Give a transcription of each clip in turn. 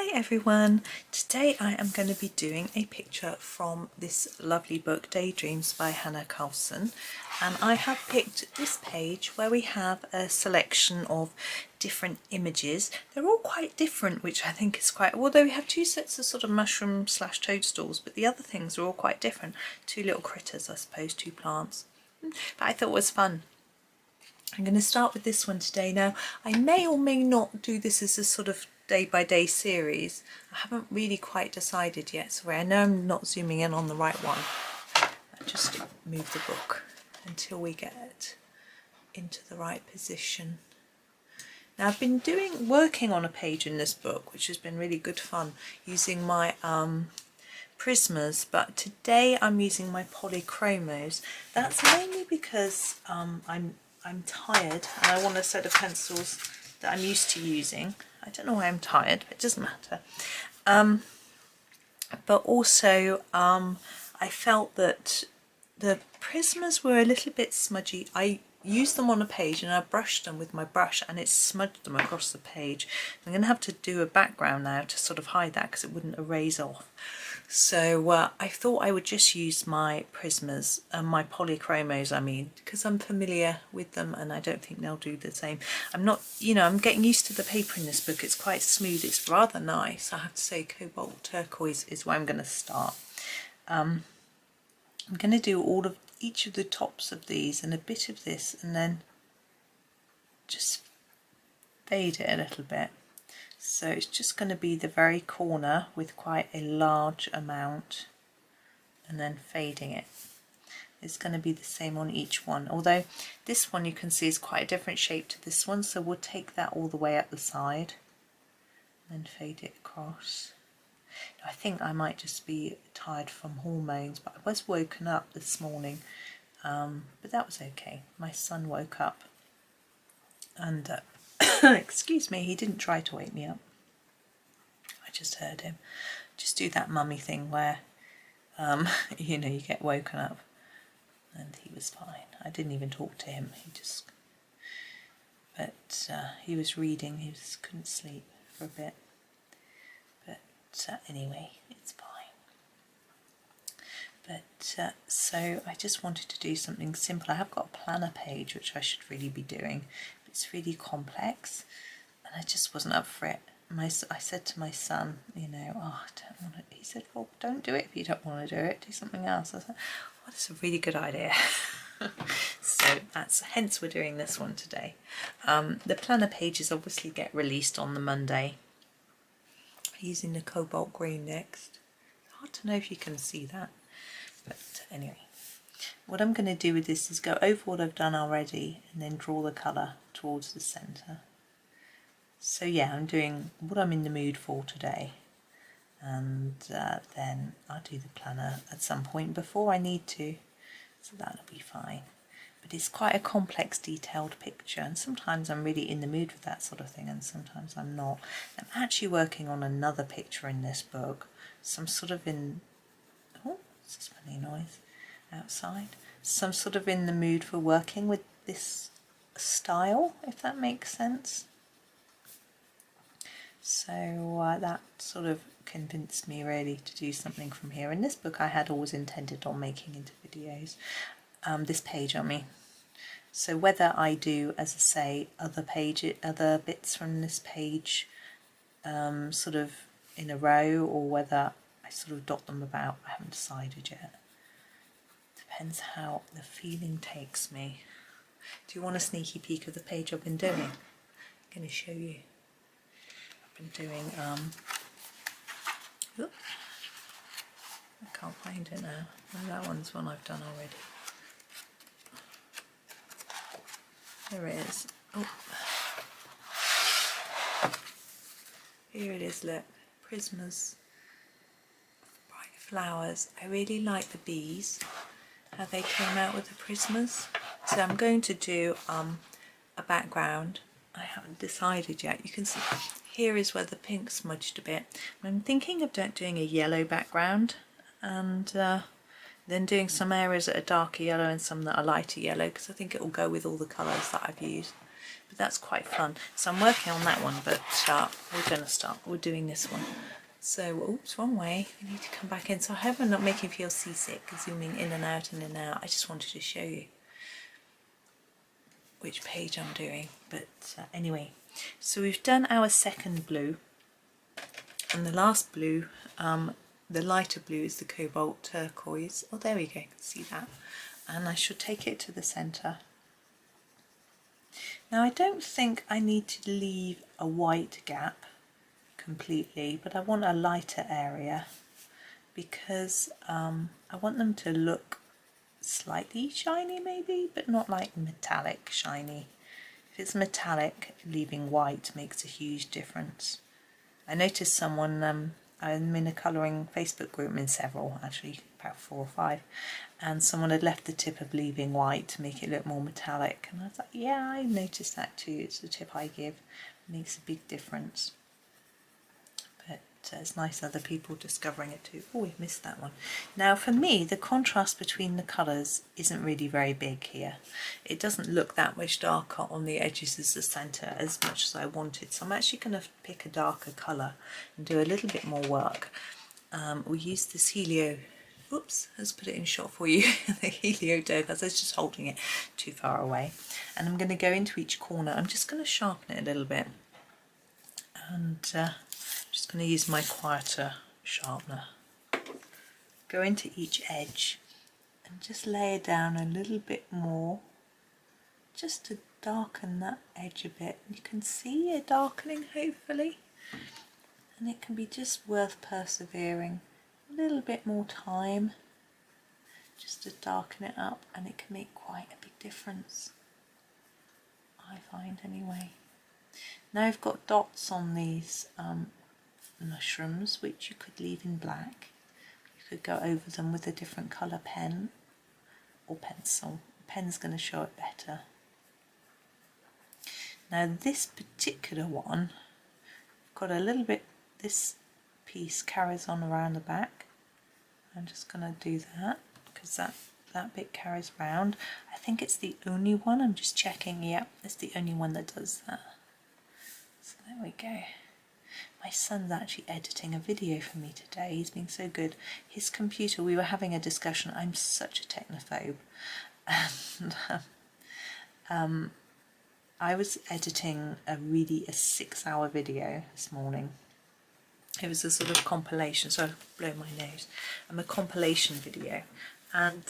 Hi everyone, today I am going to be doing a picture from this lovely book Daydreams by Hanna Karlzon, and I have picked this page where we have a selection of different images. They're all quite different, which I think is quite, although we have two sets of sort of mushroom slash toadstools, but the other things are all quite different. Two little critters, I suppose, two plants, but I thought it was fun. I'm going to start with this one today. Now I may or may not do this as a sort of day-by-day series. I haven't really quite decided yet. Sorry, I know I'm not zooming in on the right one. I'll just move the book until we get into the right position. Now I've been working on a page in this book, which has been really good fun, using my Prismas, but today I'm using my Polychromos. That's mainly because I'm tired and I want a set of pencils that I'm used to using. I don't know why I'm tired, but it doesn't matter. But also I felt that the Prismas were a little bit smudgy. I used them on a page and I brushed them with my brush and it smudged them across the page. I'm going to have to do a background now to sort of hide that because it wouldn't erase off. So I thought I would just use my Prismas, my Polychromos I mean, because I'm familiar with them and I don't think they'll do the same. I'm not, you know, I'm getting used to the paper in this book. It's quite smooth, it's rather nice. I have to say Cobalt Turquoise is where I'm going to start. I'm going to do each of the tops of these and a bit of this and then just fade it a little bit. So it's just going to be the very corner with quite a large amount and then fading it. It's going to be the same on each one, although this one you can see is quite a different shape to this one, so we'll take that all the way up the side and then fade it across. I think I might just be tired from hormones, but I was woken up this morning, but that was okay. My son woke up and excuse me, he didn't try to wake me up. I just heard him. Just do that mummy thing where, you know, you get woken up, and he was fine. I didn't even talk to him. He was reading. He couldn't sleep for a bit. But anyway, it's fine. But so I just wanted to do something simple. I have got a planner page which I should really be doing. It's really complex and I just wasn't up for it. I said to my son, you know, oh, I don't want to. He said, well, don't do it if you don't want to do it. Do something else. I said, oh, that's a really good idea. So hence we're doing this one today. The planner pages obviously get released on the Monday. I'm using the Cobalt green next. Hard to know if you can see that. But anyway, what I'm going to do with this is go over what I've done already and then draw the colour towards the centre. So yeah, I'm doing what I'm in the mood for today, and then I'll do the planner at some point before I need to, so that'll be fine. But it's quite a complex, detailed picture, and sometimes I'm really in the mood for that sort of thing and sometimes I'm not. I'm actually working on another picture in this book, some sort of in... oh, what's this funny noise outside? Some sort of in the mood for working with this style, if that makes sense. So that sort of convinced me really to do something from here. In this book I had always intended on making into videos, this page I mean. So whether I do, as I say, other bits from this page sort of in a row, or whether I sort of dot them about, I haven't decided yet. Depends how the feeling takes me. Do you want a sneaky peek of the page I've been doing? I'm going to show you. I've been doing, I can't find it now. Oh, that one's one I've done already. There it is. Oh. Here it is, look. Prismas. Bright flowers. I really like the bees, how they came out with the Prismas. So I'm going to do a background. I haven't decided yet. You can see here is where the pink smudged a bit. I'm thinking of doing a yellow background and then doing some areas that are darker yellow and some that are lighter yellow, because I think it will go with all the colours that I've used. but that's quite fun. So I'm working on that one, but we're doing this one. So, oops, wrong way. We need to come back in. So I hope I'm not making you feel seasick, zooming in and out and in and out. I just wanted to show you which page I'm doing. But anyway, so we've done our second blue, and the last blue, the lighter blue, is the Cobalt Turquoise. Oh, there we go, you can see that. And I should take it to the centre. Now I don't think I need to leave a white gap completely, but I want a lighter area because I want them to look slightly shiny maybe, but not like metallic shiny. If it's metallic, leaving white makes a huge difference. I noticed someone, I'm in a colouring Facebook group, I'm in several actually, about 4 or 5, and someone had left the tip of leaving white to make it look more metallic, and I was like, yeah, I noticed that too. It's a tip I give, it makes a big difference. It's nice other people discovering it too. Oh, we've missed that one. Now for me, the contrast between the colours isn't really very big here. It doesn't look that much darker on the edges as the centre as much as I wanted. So I'm actually going to pick a darker colour and do a little bit more work. We use this Helio, oops, let's put it in shot for you, the Helio Turquoise. I was just holding it too far away. And I'm going to go into each corner. I'm just going to sharpen it a little bit. And just going to use my quieter sharpener. Go into each edge and just lay it down a little bit more, just to darken that edge a bit. You can see it darkening hopefully, and it can be just worth persevering a little bit more time just to darken it up, and it can make quite a big difference, I find anyway. Now I've got dots on these mushrooms, which you could leave in black. You could go over them with a different colour pen or pencil. The pen's going to show it better. Now this particular one, I've got a little bit, this piece carries on around the back. I'm just going to do that because that bit carries round. I think it's the only one, I'm just checking, yeah, it's the only one that does that. So there we go. My son's actually editing a video for me today. He's been so good. His computer, we were having a discussion. I'm such a technophobe. And I was editing a 6-hour video this morning. It was a sort of compilation, so I blow my nose. A compilation video. And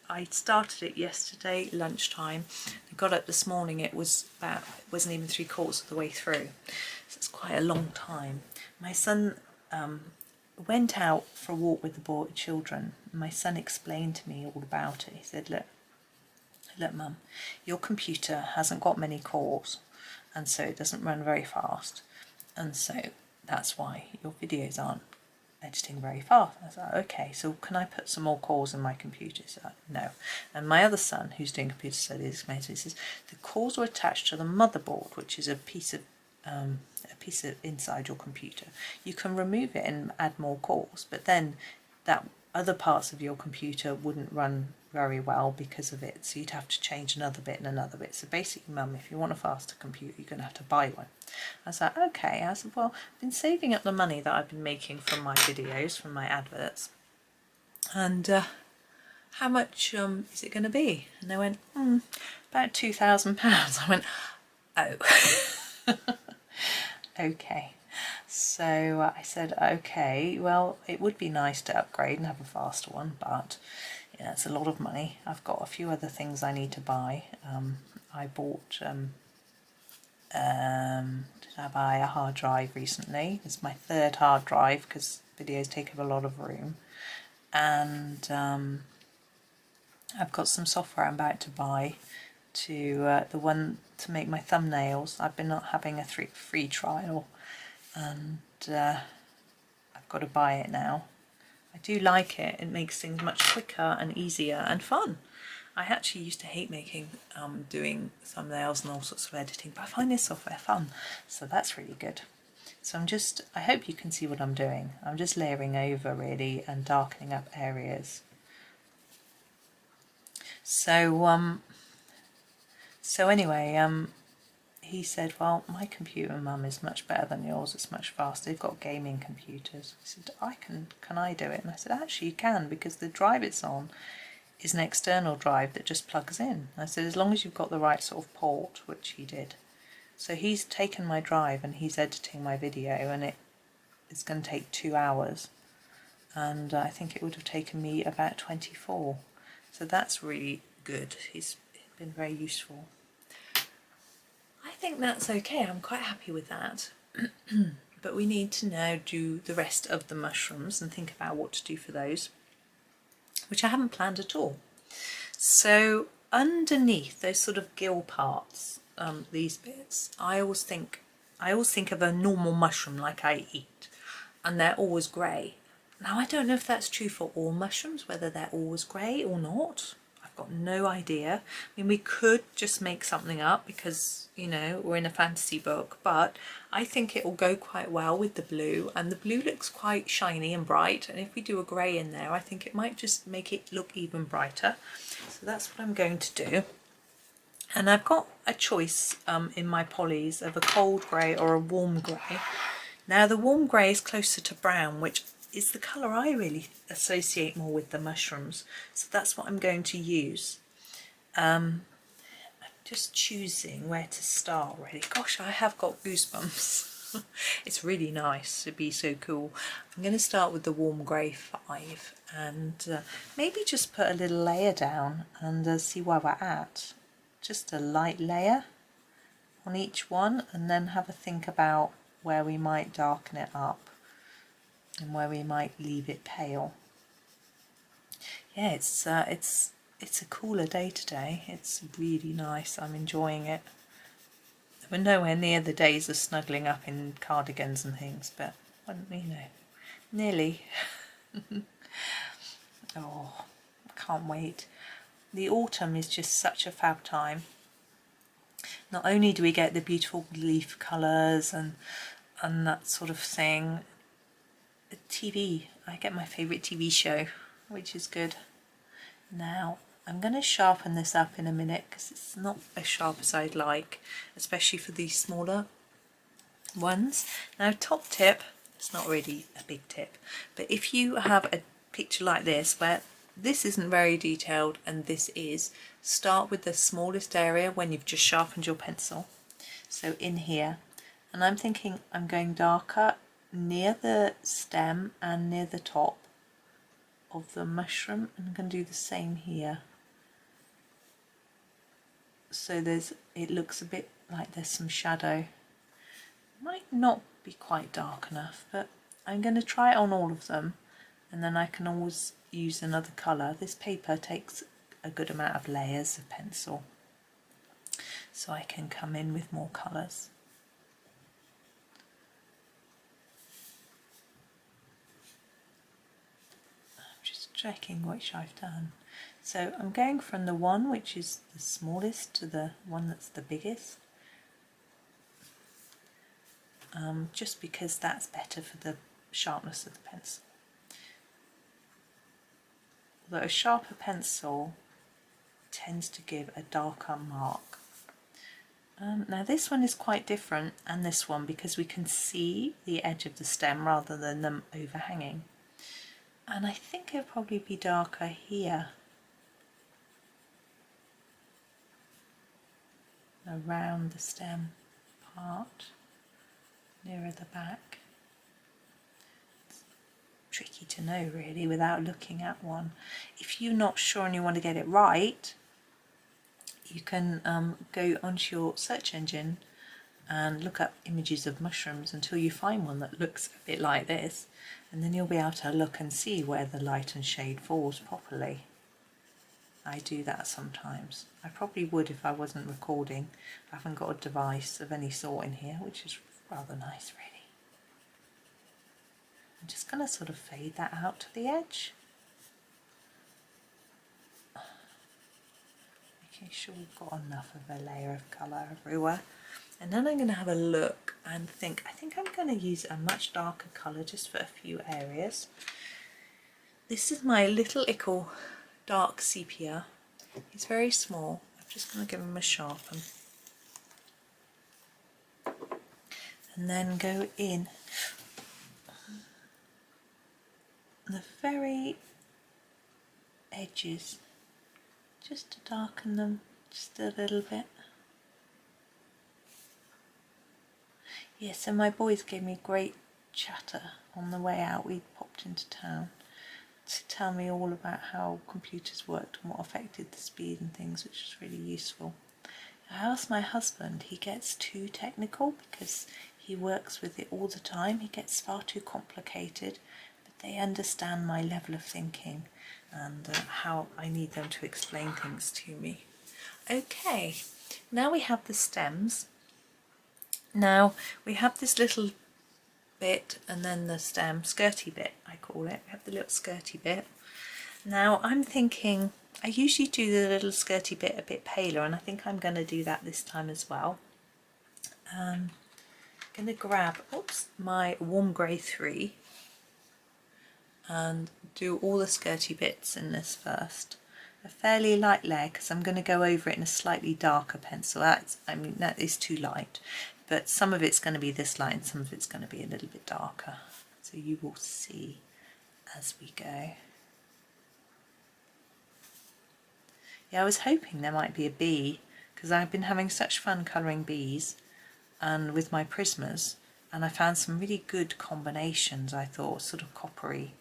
I started it yesterday lunchtime. I got up this morning, it wasn't even 3/4 of the way through. So it's quite a long time. My son went out for a walk with the children. My son explained to me all about it. He said, look mum, your computer hasn't got many cores, and so it doesn't run very fast, and so that's why your videos aren't editing very fast. I was like, okay, so can I put some more cores in my computer? So no. And my other son, who's doing computer studies, explains to me, says the cores are attached to the motherboard, which is a piece of inside your computer. You can remove it and add more cores, but then that other parts of your computer wouldn't run very well because of it, so you'd have to change another bit and another bit. So basically, mum, if you want a faster computer, you're going to have to buy one. I was like, okay. I said, well, I've been saving up the money that I've been making from my videos, from my adverts, and how much is it going to be? And they went, about £2,000. I went, oh. Okay. So I said, okay, well, it would be nice to upgrade and have a faster one, but yeah, it's a lot of money. I've got a few other things I need to buy. I bought, did I buy a hard drive recently? It's my 3rd hard drive because videos take up a lot of room. And I've got some software I'm about to buy to the one to make my thumbnails. I've been not having a free trial, and I've got to buy it now. I do like it. It makes things much quicker and easier and fun. I actually used to hate making doing thumbnails and all sorts of editing, but I find this software fun, so that's really good. So I hope you can see what I'm doing. I'm just layering over really and darkening up areas. So So anyway, he said, well, my computer, Mum, is much better than yours, it's much faster, they've got gaming computers. He said, can I do it? And I said, actually you can, because the drive it's on is an external drive that just plugs in. I said, as long as you've got the right sort of port, which he did. So he's taken my drive and he's editing my video, and it's going to take 2 hours, and I think it would have taken me about 24. So that's really good. He's been very useful. I think that's okay, I'm quite happy with that. But we need to now do the rest of the mushrooms and think about what to do for those, which I haven't planned at all. So underneath those sort of gill parts, these bits, I always think of a normal mushroom like I eat, and they're always grey. Now I don't know if that's true for all mushrooms, whether they're always grey or not. I've got no idea. I mean, we could just make something up because, you know, we're in a fantasy book, but I think it will go quite well with the blue, and the blue looks quite shiny and bright, and if we do a grey in there, I think it might just make it look even brighter. So that's what I'm going to do. And I've got a choice in my polys of a cold grey or a warm grey. Now the warm grey is closer to brown, which is the colour I really associate more with the mushrooms, so that's what I'm going to use. I'm just choosing where to start really. Gosh, I have got goosebumps. It's really nice to be so cool. I'm going to start with the warm grey 5 and maybe just put a little layer down and see where we're at. Just a light layer on each one, and then have a think about where we might darken it up and where we might leave it pale. Yeah, it's a cooler day today. It's really nice. I'm enjoying it. We're nowhere near the days of snuggling up in cardigans and things, but you know, nearly. Oh, I can't wait. The autumn is just such a fab time. Not only do we get the beautiful leaf colours and that sort of thing. TV, I get my favourite TV show, which is good. Now I'm going to sharpen this up in a minute because it's not as sharp as I'd like, especially for these smaller ones. Now top tip, it's not really a big tip, but if you have a picture like this where this isn't very detailed and this is, start with the smallest area when you've just sharpened your pencil. So in here, and I'm thinking I'm going darker near the stem and near the top of the mushroom, and I'm going to do the same here. So it looks a bit like there's some shadow. Might not be quite dark enough, but I'm going to try it on all of them, and then I can always use another colour. This paper takes a good amount of layers of pencil, so I can come in with more colours. Checking which I've done. So I'm going from the one which is the smallest to the one that's the biggest, just because that's better for the sharpness of the pencil. Although a sharper pencil tends to give a darker mark. Now this one is quite different, and this one, because we can see the edge of the stem rather than them overhanging. And I think it'll probably be darker here, around the stem part, nearer the back. It's tricky to know really without looking at one. If you're not sure and you want to get it right, you can go onto your search engine and look up images of mushrooms until you find one that looks a bit like this, and then you'll be able to look and see where the light and shade falls properly. I do that sometimes. I probably would if I wasn't recording. I haven't got a device of any sort in here, which is rather nice really. I'm just going to sort of fade that out to the edge. Making sure we've got enough of a layer of colour everywhere. And then I'm going to have a look and think, I think I'm going to use a much darker colour just for a few areas. This is my little ickle dark sepia. It's very small. I just going to give them a sharpen. And then go in the very edges, just to darken them just a little bit. Yeah, so my boys gave me great chatter on the way out. We popped into town to tell me all about how computers worked and what affected the speed and things, which was really useful. I asked my husband, he gets too technical because he works with it all the time. He gets far too complicated, but they understand my level of thinking and how I need them to explain things to me. Okay, now we have the stems. Now we have this little bit and then the stem, skirty bit I call it. We have the little skirty bit. Now I'm thinking, I usually do the little skirty bit a bit paler, and I think I'm going to do that this time as well. I'm going to grab my warm grey 3 and do all the skirty bits in this first. A fairly light layer because I'm going to go over it in a slightly darker pencil. That is too light, but some of it's going to be this light and some of it's going to be a little bit darker. So you will see as we go. Yeah, I was hoping there might be a bee because I've been having such fun colouring bees and with my Prismas, and I found some really good combinations, I thought, sort of coppery,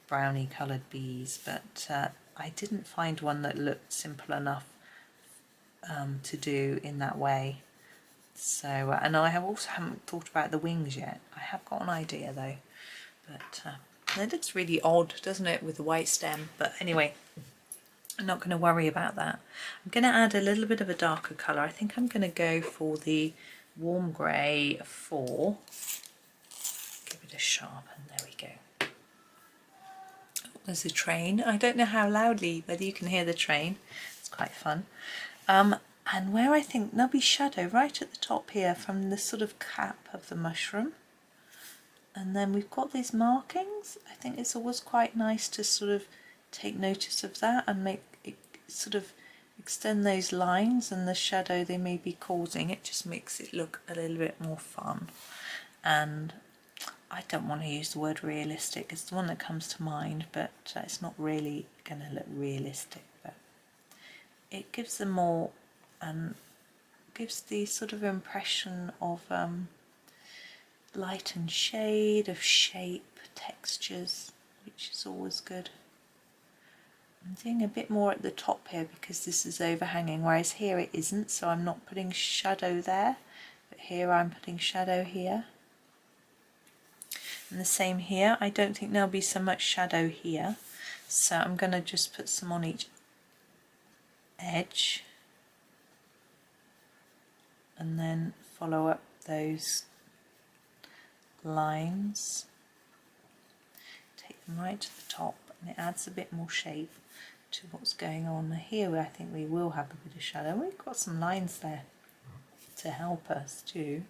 browny coloured bees, but I didn't find one that looked simple enough to do in that way. So, and I haven't thought about the wings yet. I have got an idea though, but it looks really odd, doesn't it, with the white stem? But anyway, I'm not going to worry about that. I'm going to add a little bit of a darker colour. I think I'm going to go for the warm grey 4. Give it a sharpen, there we go. Oh, there's a train. I don't know how loudly, whether you can hear the train. It's quite fun. And where I think there'll be shadow right at the top here from the sort of cap of the mushroom. And then we've got these markings. I think it's always quite nice to sort of take notice of that and make it sort of extend those lines and the shadow they may be causing. It just makes it look a little bit more fun. And I don't want to use the word realistic, it's the one that comes to mind, but it's not really going to look realistic, but it gives them more gives the sort of impression of light and shade, of shape, textures, which is always good. I'm doing a bit more at the top here because this is overhanging, whereas here it isn't, so I'm not putting shadow there, but here I'm putting shadow here. And the same here, I don't think there'll be so much shadow here, so I'm going to just put some on each edge and then follow up those lines, take them right to the top, and it adds a bit more shape to what's going on here. I think we will have a bit of shadow. We've got some lines there to help us too.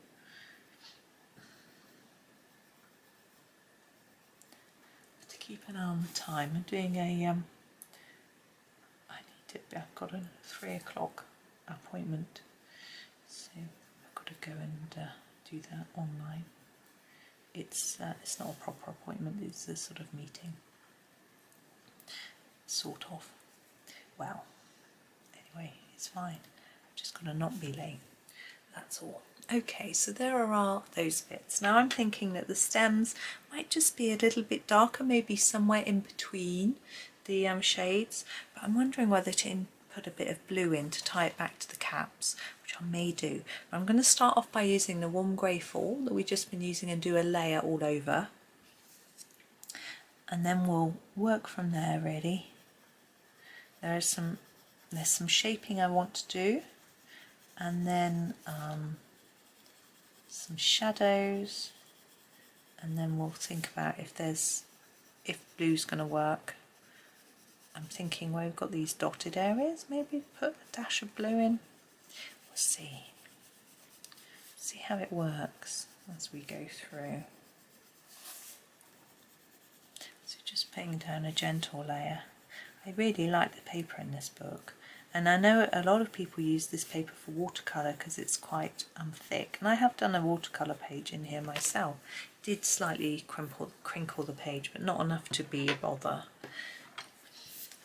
To keep an eye on the time, I'm doing a I've got a 3 o'clock appointment, so I've got to go and do that online. It's not a proper appointment, it's a sort of meeting. Sort of. Well, anyway, it's fine. I've just got to not be late. That's all. Okay, so there are those bits. Now I'm thinking that the stems might just be a little bit darker, maybe somewhere in between the shades, but I'm wondering whether to put a bit of blue in to tie it back to the caps, which I may do. But I'm going to start off by using the warm grey 4 that we've just been using and do a layer all over, and then we'll work from there really. There's some shaping I want to do, and then some shadows, and then we'll think about if blue's going to work. I'm thinking where we've got these dotted areas, maybe put a dash of blue in. We'll see how it works as we go through. So just putting down a gentle layer. I really like the paper in this book, And I know a lot of people use this paper for watercolour because it's quite thick, and I have done a watercolour page in here myself. Did slightly crinkle the page, but not enough to be a bother.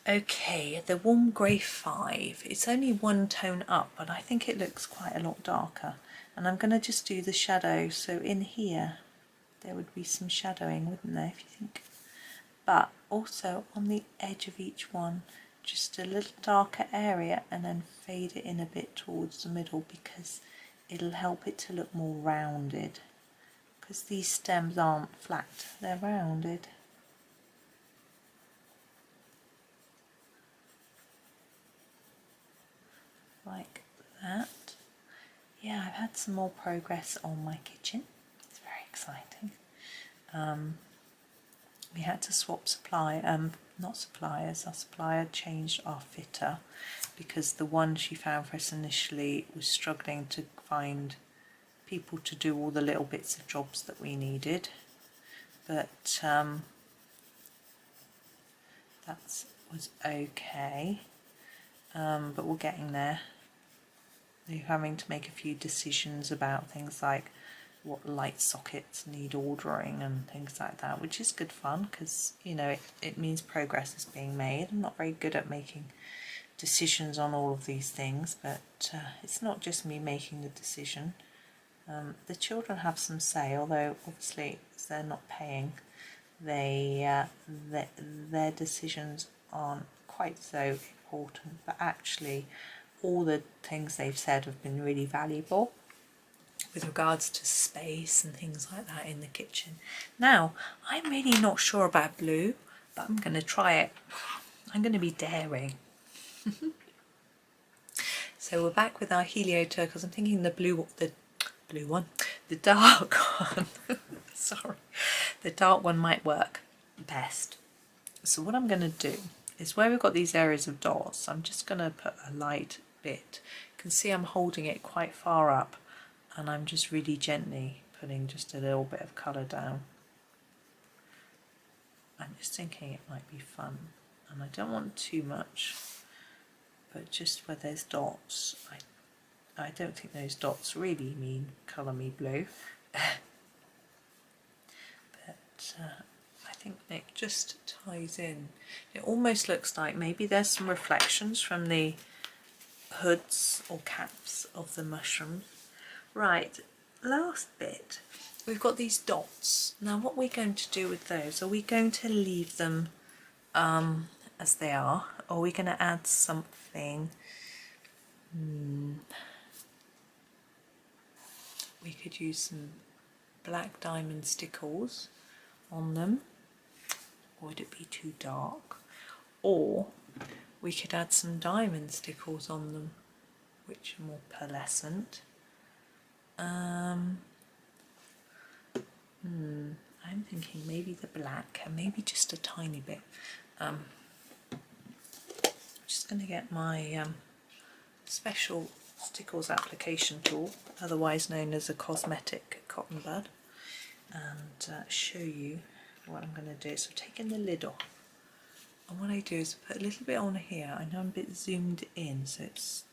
Okay, the Warm Grey 5, it's only one tone up, but I think it looks quite a lot darker. And I'm going to just do the shadow, so in here there would be some shadowing, wouldn't there, if you think? But also on the edge of each one, just a little darker area, and then fade it in a bit towards the middle, because it'll help it to look more rounded. Because these stems aren't flat, they're rounded. Like that. Yeah, I've had some more progress on my kitchen. It's very exciting. We had to swap not suppliers, our supplier changed our fitter because the one she found for us initially was struggling to find people to do all the little bits of jobs that we needed. But that was okay. But we're getting there. You're having to make a few decisions about things like what light sockets need ordering and things like that, which is good fun because, you know, it means progress is being made. I'm not very good at making decisions on all of these things, but it's not just me making the decision. The children have some say, although obviously as they're not paying, their decisions aren't quite so important, but actually all the things they've said have been really valuable with regards to space and things like that in the kitchen. Now, I'm really not sure about blue, but I'm going to try it. I'm going to be daring. So we're back with our Helio Turquoise. I'm thinking the dark one. Sorry, the dark one might work best. So what I'm going to do is where we've got these areas of dots, I'm just going to put a light bit. You can see I'm holding it quite far up, and I'm just really gently putting just a little bit of colour down. I'm just thinking it might be fun, and I don't want too much, but just where there's dots, I don't think those dots really mean colour me blue. But I think it just ties in. It almost looks like maybe there's some reflections from the hoods or caps of the mushrooms. Right, last bit. We've got these dots. Now what we're going to do with those, are we going to leave them as they are, or are we going to add something? We could use some black diamond stickles on them, or would it be too dark? Or we could add some diamond stickles on them, which are more pearlescent. I'm thinking maybe the black and maybe just a tiny bit. I'm just going to get my special Stickles application tool, otherwise known as a cosmetic cotton bud, and show you what I'm going to do. So taking the lid off, and what I do is put a little bit on here. I know I'm a bit zoomed in, so it's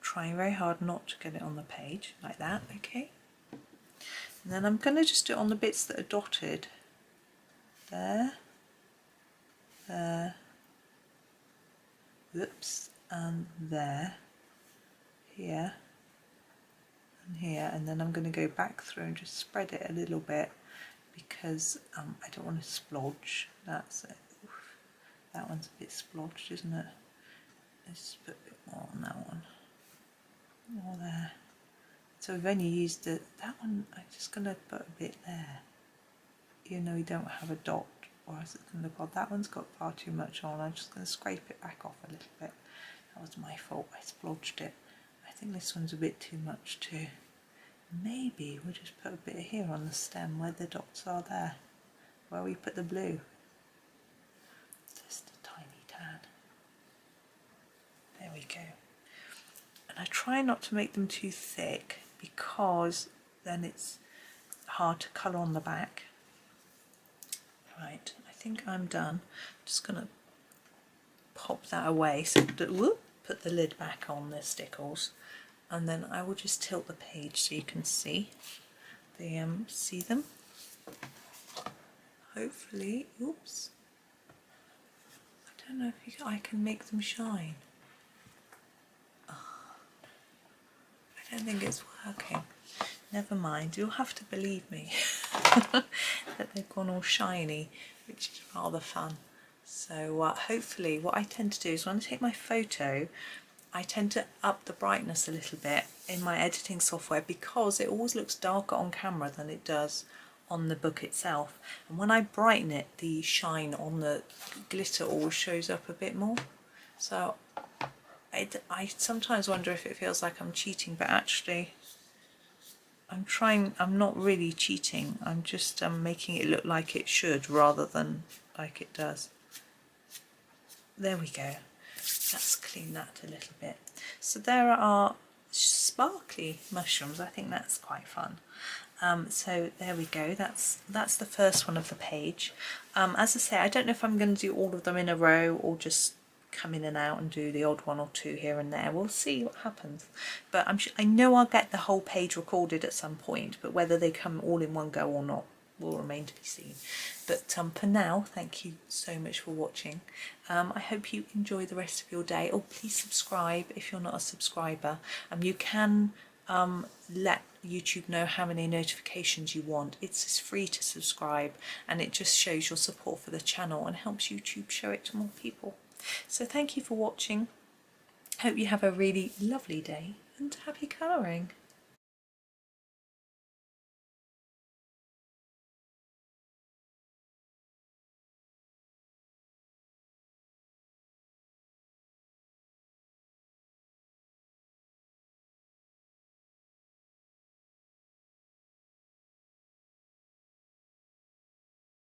trying very hard not to get it on the page like that, okay? And then I'm going to just do it on the bits that are dotted. There, there, whoops, and there, here, and here, and then I'm going to go back through and just spread it a little bit because I don't want to splodge. That's it. Oof. That one's a bit splodged, isn't it? Let's put a bit more on that one. More there. So we've only used that one. I'm just going to put a bit there, even though we don't have a dot, or else it's going to look odd. That one's got far too much on. I'm just going to scrape it back off a little bit. That was my fault, I splodged it. I think this one's a bit too much too. Maybe we'll just put a bit here on the stem where the dots are there, where we put the blue. Just a tiny tad. There we go. And I try not to make them too thick because then it's hard to colour on the back. Right, I think I'm done. I'm just going to pop that away. So whoop, put the lid back on the Stickles, and then I will just tilt the page so you can see see them. Hopefully, oops. I don't know if I can make them shine. Oh, I don't think it's working. Never mind, you'll have to believe me that they've gone all shiny, which is rather fun. So hopefully what I tend to do is when I take my photo, I tend to up the brightness a little bit in my editing software because it always looks darker on camera than it does on the book itself. And when I brighten it, the shine on the glitter always shows up a bit more. So I sometimes wonder if it feels like I'm cheating, but actually I'm not really cheating. I'm just making it look like it should rather than like it does. There we go. Let's clean that a little bit. So there are sparkly mushrooms. I think that's quite fun. So there we go. That's the first one of the page. As I say, I don't know if I'm going to do all of them in a row or just come in and out and do the odd one or two here and there. We'll see what happens. But I know I'll get the whole page recorded at some point, but whether they come all in one go or not will remain to be seen. But for now, thank you so much for watching. I hope you enjoy the rest of your day. Oh, please subscribe if you're not a subscriber. You can let YouTube know how many notifications you want. It's free to subscribe, and it just shows your support for the channel and helps YouTube show it to more people. So thank you for watching. Hope you have a really lovely day and happy colouring.